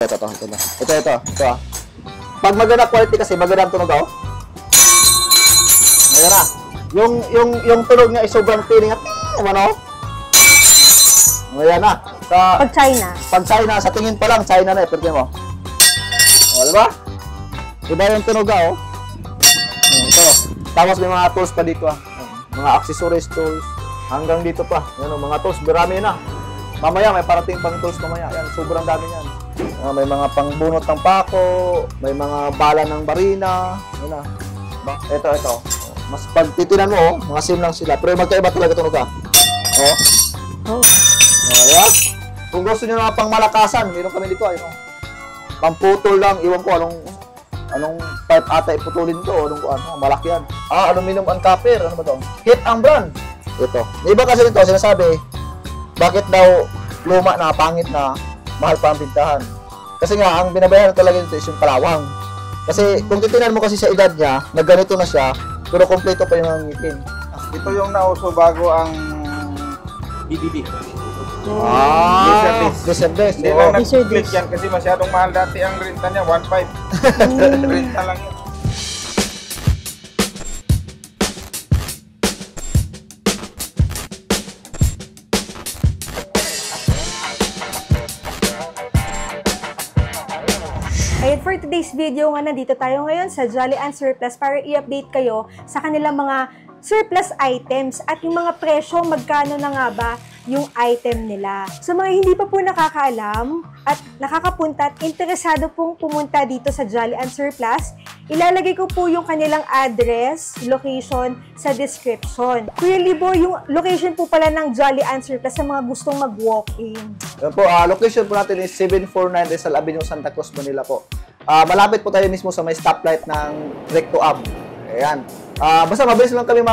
Ito. Pag maganda quality kasi, maganda ang tunog ako. Ayan na. Yung tunog niya ay sobrang tiling at ano? Ayan na. Pag China, sa tingin pa lang, China na eh. Pwede mo. O, diba? Iba yung tunog ako. Ito. Tapos may mga tools pa dito mga accessories tools. Hanggang dito pa. Yan, mga tools. Marami na. Mamaya, may parating pang tools mamaya. Yan, sobrang dami yan. May mga pangbunot ng pako, may mga bala ng barina. Yan na. Ito. Mas pag titinan mo, mga same lang sila. Pero magkaiba talaga tunog Ayan. Kung gusto nyo na pang malakasan, meron kami dito. Pamputol lang. Iwan ko anong pipe ata iputulin ko. Malaki yan. Aluminum and copper. Ano ba ito? Hit ang brand. Ito. Iba kasi nito, sinasabi, bakit daw luma na, pangit na, mahal pa ang pintahan. Kasi nga, ang binabayaran talaga nito is yung kalawang. Kasi kung titinan mo kasi sa edad niya, nagganito na siya, pero kompleto pa yung ngipin. Ito yung nauso bago ang BDD. Descendants. Hindi lang nag-click yan kasi masyadong mahal dati ang renta niya, 1.5. Renta lang yun. Ayun, for today's video nga, nandito tayo ngayon sa Jolly and Surplus para i-update kayo sa kanilang mga surplus items at yung mga presyo, magkano na nga ba yung item nila. Sa mga hindi pa po nakakaalam at nakakapunta at interesado pong pumunta dito sa Jolly and Surplus, ilalagay ko po yung kanilang address, location sa description. Kuya Libo, yung location po pala ng Jolly and Surplus sa mga gustong mag-walk-in. Yan po, location po natin is 749 Rizal Avenue, Santa Cruz, Manila po. Malapit po tayo mismo sa may stoplight ng Recto Ave. Ayan. Basta mabilis lang kami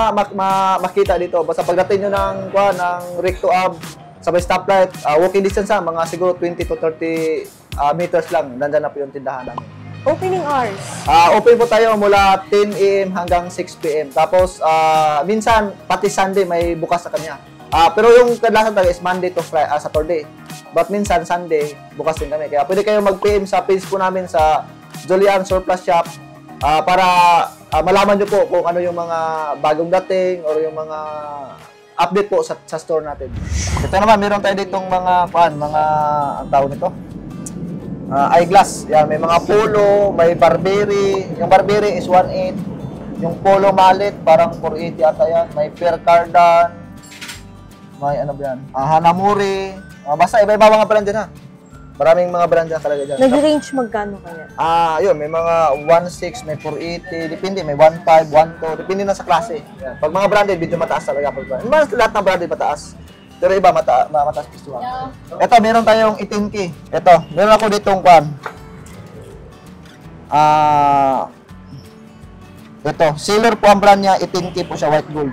makita dito. Basta pagdating nyo ng Recto Ave, sa may stoplight, walking distance mga siguro 20 to 30 meters lang. Nandyan na po yung tindahan namin. Opening hours? Open po tayo mula 10 AM hanggang 6 PM. Tapos, minsan, pati Sunday may bukas sa kanya. Pero yung kadalasan talaga is Monday to Saturday. But minsan, Sunday, bukas din kami. Kaya pwede kayo mag-PM sa page po namin sa Jolly and Surplus Shop para malaman nyo po kung ano yung mga bagong dating or yung mga update po sa store natin. Ito naman, meron tayo ditong ang tawag nito? Eyeglass. Yan, may mga polo, may Burberry. Yung Burberry is 1.8. Yung polo mallet, parang 480 ata yan. May Fair Cardan. May ano ba yan? Hanamuri. Basta iba-iba mga brand dyan Maraming mga brand dyan talaga dyan. Nag-range magkano kaya? Yun, may mga 1.6, may 480, depende, may 1.5, 1.2, depende na sa klase. Yan. Pag mga branded, medyo mataas talaga. Lahat ng branded mataas. Pero iba, mataas pistuhan. Ito, meron tayong 18K. Ito, meron ako ditong ito, Sailor po ang brand niya, 18K po siya, white gold.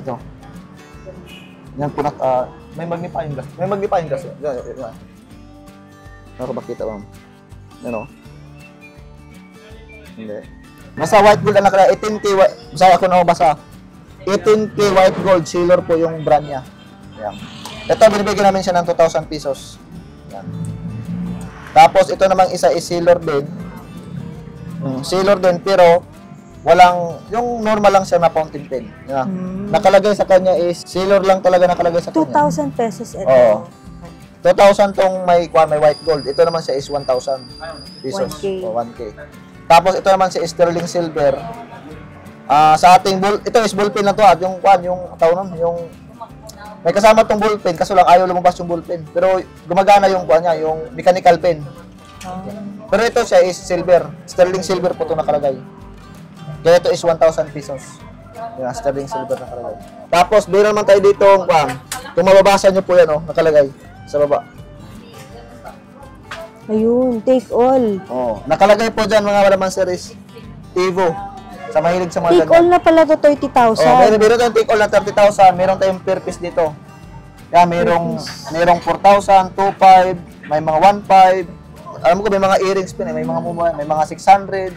Ito. Yan po may magnifying glass. May magnifying glass. Yan. Ano ba kita, ma'am? Ano? Hindi. Nasa white gold ang nakalagay. 18K, basa ako na basa. 18K white gold, Sailor po yung brand niya. Yan. Ito, binibigyan namin siya ng 2,000 pesos. Yan. Tapos, ito namang isa is Sailor din. Sailor din, pero walang, yung normal lang siya na fountain pen. Yan. Nakalagay sa kanya is, Sailor lang talaga nakalagay sa kanya. 2,000 pesos ito. Oo. 2,000 tong may white gold. Ito naman siya is 1,000 pesos. 1K. O, 1K. Tapos ito naman si sterling silver. Sa ating ito is ballpen lang to yung may kasama tong ballpen kaso lang ayaw lumabas yung ballpen. Pero gumagana yung yung mechanical pen. Pero ito siya is silver. Sterling silver po ito nakalagay. Kaya ito is 1,000 pesos. Yung sterling silver nakalagay. Tapos meron naman tayo dito kung mababasa nyo po yan nakalagay sa baba. Ayun, take all. Nakalagay po dyan mga malaman series. Evo. Sa mahilig sa mga take all na pala to 30,000. Meron tayong take all na 30,000. Meron tayong per piece dito. Kaya merong 4,000, 2,500, may mga 1,500. Alam mo ko may mga earrings pa, may mga 600,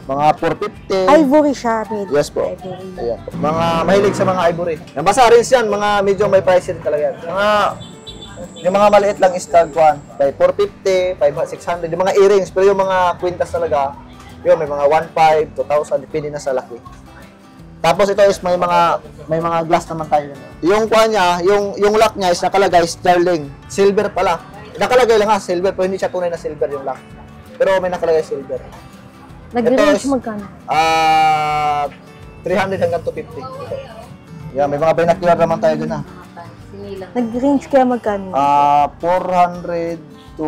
mga 450. Ivory siya, yes po. Ayan. Mga mahilig sa mga ivory. Basta rin yan, mga medyo may price rin talaga yan. Mga Yung mga maliit lang is tag 1, by 450, 500, 600, yung mga earrings, pero yung mga kwintas talaga, yun, may mga 1,500, 2,000, depende na sa laki. Tapos ito is may mga glass naman tayo. Yung kuha niya, yung lock niya is nakalagay sterling, silver pala. Nakalagay lang silver, pero hindi siya tunay na silver yung lock. Pero may nakalagay silver. Nag-range magkano? 300 hanggang 250. Yan, may mga binocular naman tayo dun Nag-range kaya magkano? 400 to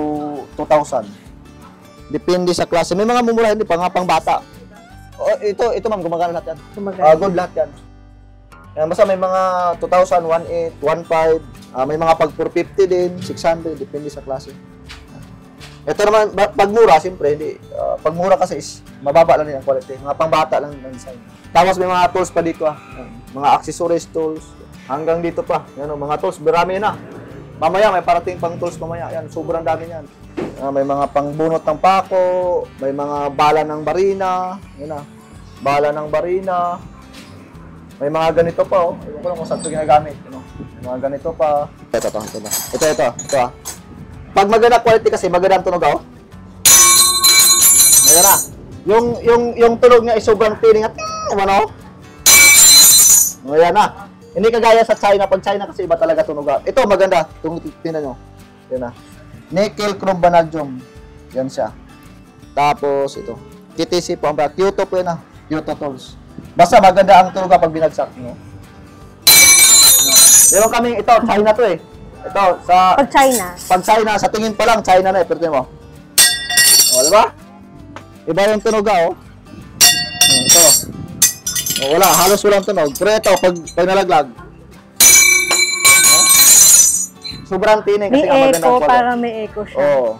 2,000. Depende sa klase. May mga mumura, hindi pa nga pang bata. Ito ma'am, gumagana lahat yan. Gold lahat yan. Yan, basta may mga 2,000, 1,800, 1,500, may mga pag 450 din, 600, depende sa klase. Ito naman, pag mura, siyempre, hindi. Pag mura kasi is, mababa lang din ang quality. Mga pangbata lang ng design. Tapos may mga tools pa dito mga accessories tools, hanggang dito pa. Yan, mga tools, marami na. Mamaya, may parating pang tools mamaya. Yan, sobrang dami yan. May mga pangbunot ng pako, may mga bala ng barina, yan bala ng barina. May mga ganito pa, oh. Ewan ko lang kung saan ito ginagamit. May mga ganito pa. Ito. Pag maganda quality kasi, maganda ang tunog, oh. Ayan na. Yung tunog niya ay sobrang tining at ano? Ayan na. Hindi kagaya sa China. Pag China kasi iba talaga tunog. Ito, maganda. Tingnan nyo. Yan na. Nickel chrome vanadium. Yan siya. Tapos, ito. KTC po ang brand. Kyoto po yun, Kyoto tools. Basta maganda ang tunog pag binagsak nyo. Meron kaming, ito, China to eh. Ito, sa... Pag China, sa tingin pa lang, China na eh. Pero mo. O, diba? Iba yung tunog, oh. Ito. O, wala, halos walang tunog. Pero ito, pag nalaglag. Sobrang tining kasi nga maganda yung quality. Para may echo siya. Oo.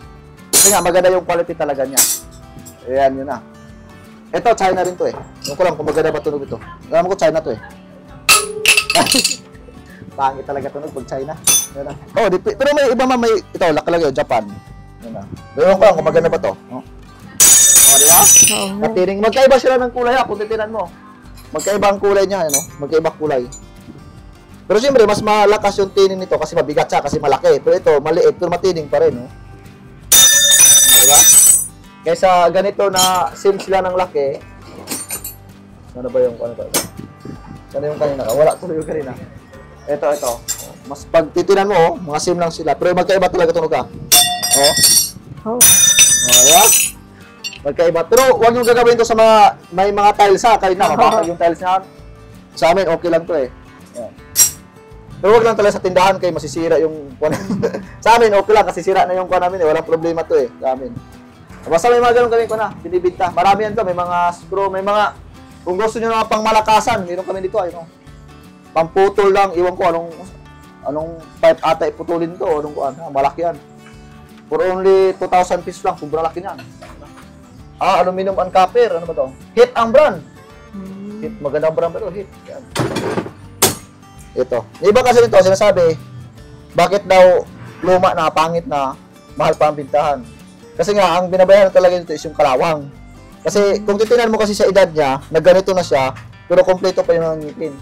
Kasi nga, maganda yung quality talaga niya. Ayan, yun na. Ito, China rin to eh. Yung ko lang kung maganda ba tunog ito. Alam ko, China to eh. Pangit talaga tunog pag China. Yan na. Oh, pero may iba man, may ito, nakalagay, Japan. Yan na. Pero ko lang kung maganda ba to. Oh, di ba? Oo. Katiring. Magkaiba sila ng kulay kung titinan mo. Magkaiba ang kulay niya, ano? Magkaiba kulay. Pero siyempre, mas malakas yung tining nito kasi mabigat siya, kasi malaki. Pero ito, maliit, pero matining pa rin, no? Diba? Kaysa ganito na same sila ng laki. Ano ba yung ano to? Ano yung kanina? Wala tuloy yung kanina. Ito. Mas pag titinan mo, mga same lang sila. Pero magkaiba talaga tunog ka. Oh. Diba? Magkaiba. Pero huwag yung gagawin to sa mga, may mga tiles kanina, mabakal yung tiles niya. Sa amin, okay lang to eh. Yan. Pero wag lang talaga sa tindahan kayo masisira yung sa amin okay lang kasi sira na yung kuwan namin eh. Walang problema to eh sa amin. Basta may mga ganun kami kuwan binibinta. Marami yan to, may mga screw, may mga kung gusto niyo na pang malakasan, meron kami dito ayun. Pamputol lang, iwan ko anong pipe ata iputulin to, anong kuwan, malaki yan. For only 2,000 pesos lang, sobrang laki niyan. Aluminum and copper, ano ba to? Hit ang brand. Hit, magandang brand pero hit. Yan. Ito. Iba kasi nito, sinasabi, bakit daw luma na, pangit na, mahal pa ang bintahan. Kasi nga, ang binabayaran talaga nito is yung kalawang. Kasi kung titinan mo kasi sa edad niya, nagganito na siya, pero kompleto pa yung mga ngipin.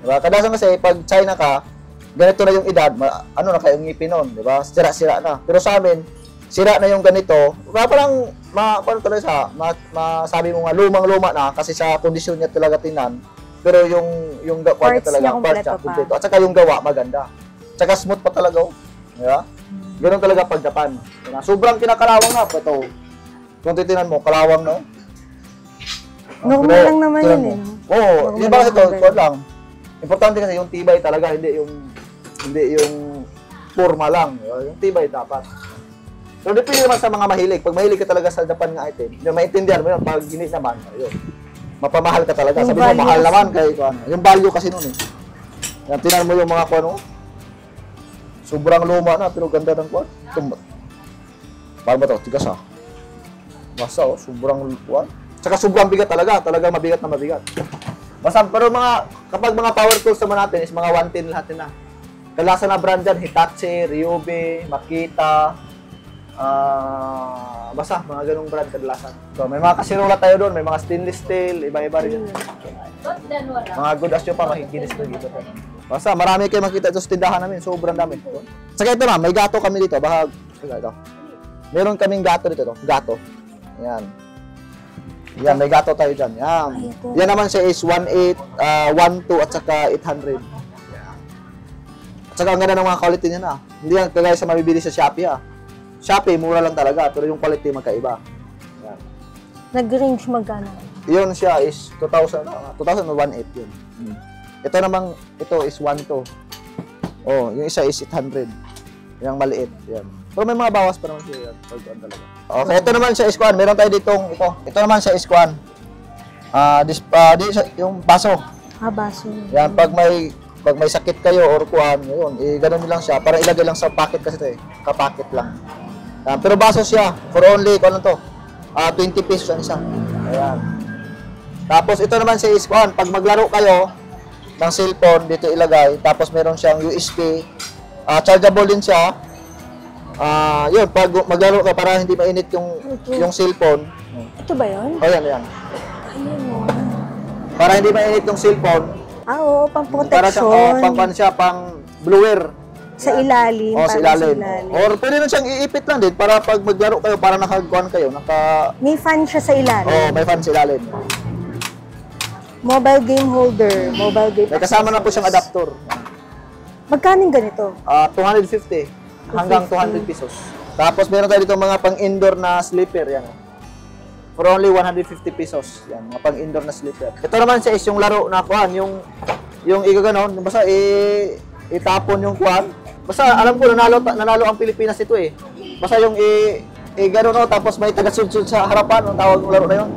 Diba? Kadalasan kasi, pag China ka, ganito na yung edad, ano na kayo ngipin nun, diba? Sira-sira na. Pero sa amin, sira na yung ganito, parang, masabi mo nga, lumang-luma na, kasi sa kondisyon niya talaga tinan. Pero yung parts niya kompleto. At saka yung gawa, maganda. At saka smooth pa talaga. Diba? Ganun talaga pag Japan. Diba? Sobrang kinakalawang na. Ito, kung titinan mo, kalawang na. Normal lang naman yun eh. Oo. Di ba kasi ito lang. Importante kasi yung tibay talaga, hindi yung forma lang. Yung tibay dapat. Pero depende naman sa mga mahilig. Pag mahilig ka talaga sa Japan nga item, maintindihan mo yun. Pag hindi naman, ayun. Mapamahal ka talaga. Sabi mo, mahal naman kay ano. Yung value kasi nun eh. Yan, tinan mo yung mga kuwan, sobrang luma na, pero ganda ng kuwan. Paano ba ito? Tigas Basta sobrang kuwan. Tsaka sobrang bigat talaga. Talagang mabigat na mabigat. Basta, pero kapag mga power tools naman natin is mga 110 lahat na. Kalasa na brand dyan, Hitachi, Ryobi, Makita, basta mga ganung brand kadalasan. So, may mga kasirola tayo doon, may mga stainless steel, iba-iba rin. Mga good as nyo pa, makikinis ko dito. Basta marami kayo makita ito sa tindahan namin, sobrang dami. Saka ito na, may gato kami dito. Baka, ito. Meron kaming gato dito, gato. Yan. Yan, may gato tayo dyan. Yan. Yan naman siya is 1.8, 1.2 at saka 800. At saka ang ganda ng mga quality niya na. Hindi yan kagaya sa mabibili sa Shopee ha. Shopee, mura lang talaga, pero yung quality magkaiba. Yan. Nag-range magkano? Yun siya is 2,000 or 1.8 yun. Ito namang, ito is 1.2. Oh, yung isa is 800. Yung maliit, yan. Pero may mga bawas pa naman siya yan. Okay, ito naman siya is kuan. Meron tayo ditong ito. Ito naman siya is kuan. Yung baso. Baso. Yan, pag may sakit kayo or kuan, yun, ganun lang siya. Para ilagay lang sa packet kasi ito eh. Kapacket lang. Yan, pero baso siya. For only, kung ano to? 20 pesos ang isa. Ayan. Tapos ito naman siya is kuan. Pag maglaro kayo ng cellphone, dito ilagay. Tapos meron siyang USB. Chargeable din siya. Yun, pag maglaro ka para hindi mainit yung cellphone. Ito ba yun? Oh, yan. Ayun. Para hindi mainit yung cellphone. Oo, pang Para siya, pang blower. Sa ilalim. Sa ilalim. Or pwede na siyang iipit lang din para pag maglaro kayo, para nakagawan kayo. May fan siya sa ilalim. May fan sa ilalim. Mobile game holder. May kasama na po siyang adapter. Magkano ganito? 250 hanggang 200 pesos. Tapos meron tayo dito mga pang-indoor na sleeper. Yan. For only 150 pesos. Yan, mga pang-indoor na sleeper. Ito naman siya is yung laro na kuhan. Yung igaganon. Basta itapon yung kuhan. Basta alam ko nanalo ang Pilipinas ito eh. Basta yung gano'n tapos may taga-sudsud sa harapan. Ang tawag ng laro na yun.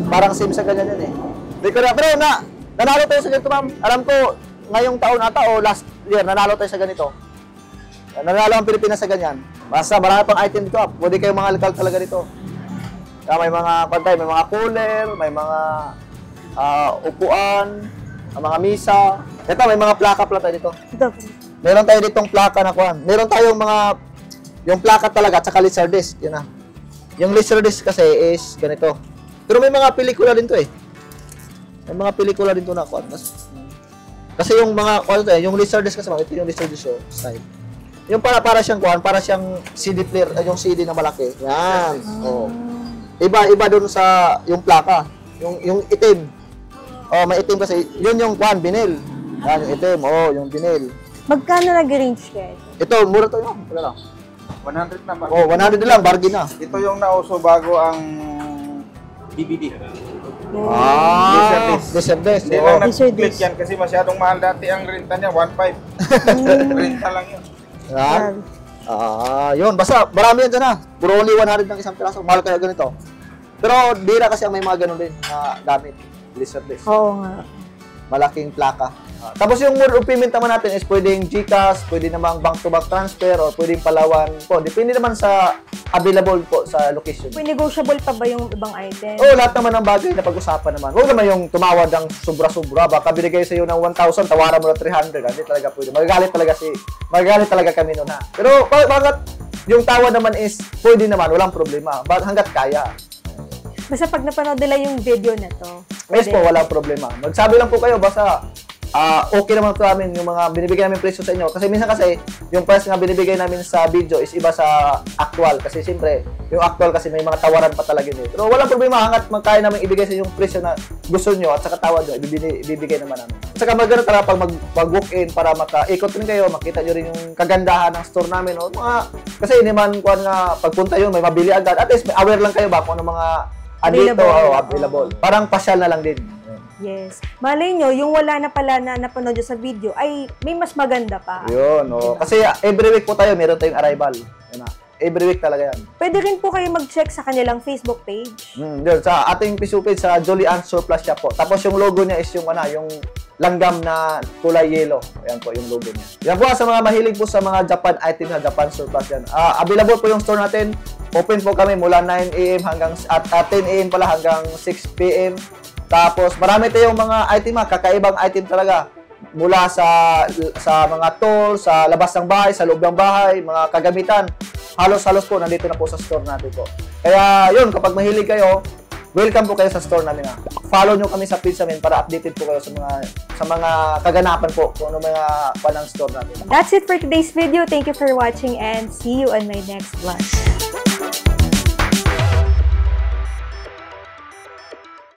Parang same sa ganyan yan eh. Pero nanalo tayo sa ganito ma'am. Alam ko ngayong taon ata o last year nanalo tayo sa ganito. Nanalo ang Pilipinas sa ganyan. Basta marami pang item dito. Pwede kayo mga likal talaga dito. May mga pantay, may mga cooler, may mga upuan, mga misa. Ito, may mga plaka tayo dito. Meron tayo ditong plaka na kuhan. Meron tayong yung plaka talaga at saka laser disc. Yun na. Yung laser disc kasi is ganito. Pero may mga pelikula din to eh. May mga pelikula din to na kuhan. Kasi yung mga, yung laser disc kasi, ito yung laser disc side. Yung para siyang kuhan, para siyang CD player, yung CD na malaki. Yan. Oh. Iba doon sa yung plaka. Yung itim. May itim kasi. Yun yung kuhan, vinyl. Yan, yung itim. Yung vinyl. Magkano nag-range kayo? Ito, mura to yun. Wala lang. 100 na ba? 100 na lang, bargain na. Ito yung nauso bago ang DVD. Laser disc. Hindi lang nag-click yan kasi masyadong mahal dati ang renta niya, 1.5. Renta lang yun. Yan. Yun. Basta, marami yan dyan ha. Puro only 100 ng isang piraso. Mahal kaya ganito. Pero, bira kasi ang may mga ganun din na gamit. Laser disc. Oo nga. Malaking plaka. Tapos yung mode of payment naman natin is pwedeng GCash, pwede namang bank-to-bank transfer, o pwedeng Palawan po. Depende naman sa available po sa location. Negotiable pa ba yung ibang item? Lahat naman ng bagay na pag-usapan naman. Huwag naman yung tumawad ng sobra-sobra. Baka binigay sa iyo ng 1,000, tawaran mo na 300. Hindi talaga pwede. Magagalit talaga kami noon ha. Pero bakit yung tawad naman is pwede naman, walang problema. Hanggat kaya. Basta pag napanood nila yung video na to. Yes po, walang problema. Magsabi lang po kayo, basta okay naman po namin yung mga binibigay namin presyo sa inyo. Kasi minsan kasi, yung price nga binibigay namin sa video is iba sa actual. Kasi siyempre, yung actual kasi may mga tawaran pa talaga yun. Pero walang problema, hanggat magkaya namin ibigay sa yung presyo na gusto nyo at saka tawad nyo, ibibigay naman namin. At saka maganda talaga pag mag-walk-in para maka-ikot rin kayo, makita nyo rin yung kagandahan ng store namin. O, kasi hindi man kuhan nga pagpunta yun, may mabili agad. At least, aware lang kayo ba kung ano mga available. Parang pasyal na lang din. Yes. Malay nyo, yung wala na pala na napanood nyo sa video, ay may mas maganda pa. Yun, Kasi every week po tayo, meron tayong arrival. Yun na. Every week talaga yan. Pwede rin po kayo mag-check sa kanilang Facebook page. Yun, sa ating Facebook page, sa Jolly and Surplus Shop po. Tapos yung logo niya is yung langgam na kulay yellow. Ayan po yung logo niya. Yan po, sa mga mahilig po sa mga Japan item na Japan Surplus yan. Available po yung store natin. Open po kami mula 9 AM hanggang 10 AM pala hanggang 6 PM. Tapos marami tayong mga item, kakaibang item talaga. Mula sa mga tools, sa labas ng bahay, sa loob ng bahay, mga kagamitan. Halos-halos po nandito na po sa store natin po. Kaya yun, kapag mahilig kayo, welcome po kayo sa store namin ha. Follow nyo kami sa page namin para updated po kayo sa mga kaganapan po kung ano mga panang store namin. That's it for today's video. Thank you for watching and see you on my next vlog.